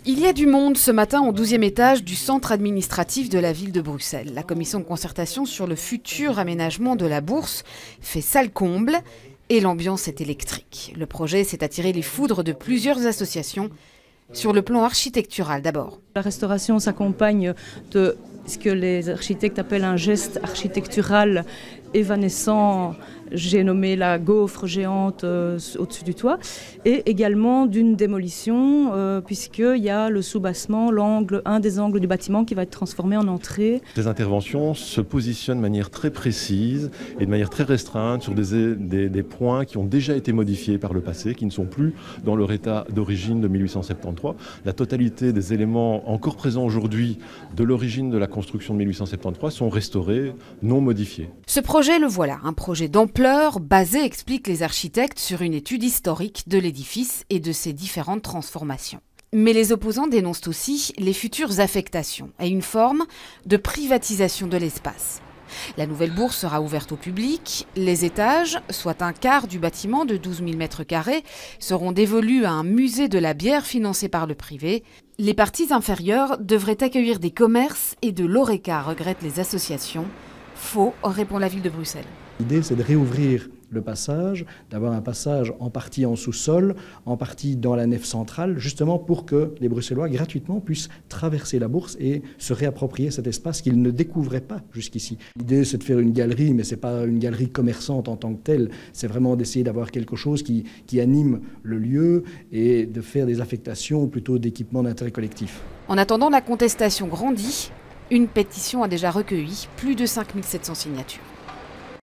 Il y a du monde ce matin au 12e étage du centre administratif de la ville de Bruxelles. La commission de concertation sur le futur aménagement de la Bourse fait salle comble et l'ambiance est électrique. Le projet s'est attiré les foudres de plusieurs associations sur le plan architectural d'abord. La restauration s'accompagne de ce que les architectes appellent un geste architectural évanescent, j'ai nommé la gaufre géante au-dessus du toit, et également d'une démolition, puisqu'il y a le soubassement, un des angles du bâtiment qui va être transformé en entrée. Ces interventions se positionnent de manière très précise et de manière très restreinte sur des points qui ont déjà été modifiés par le passé, qui ne sont plus dans leur état d'origine de 1873. La totalité des éléments encore présents aujourd'hui de l'origine de la construction de 1873 sont restaurés, non modifiés. Ce projet, le voilà, un projet d'ampleur basé, expliquent les architectes, sur une étude historique de l'édifice et de ses différentes transformations. Mais les opposants dénoncent aussi les futures affectations et une forme de privatisation de l'espace. La nouvelle bourse sera ouverte au public. Les étages, soit un quart du bâtiment de 12 000 m², seront dévolus à un musée de la bière financé par le privé. Les parties inférieures devraient accueillir des commerces et de l'horeca, regrettent les associations. Faux, répond la ville de Bruxelles. L'idée, c'est de réouvrir le passage, d'avoir un passage en partie en sous-sol, en partie dans la nef centrale, justement pour que les Bruxellois gratuitement puissent traverser la bourse et se réapproprier cet espace qu'ils ne découvraient pas jusqu'ici. L'idée, c'est de faire une galerie, mais ce n'est pas une galerie commerçante en tant que telle, c'est vraiment d'essayer d'avoir quelque chose qui anime le lieu et de faire des affectations plutôt d'équipements d'intérêt collectif. En attendant, la contestation grandit. Une pétition a déjà recueilli plus de 5 700 signatures.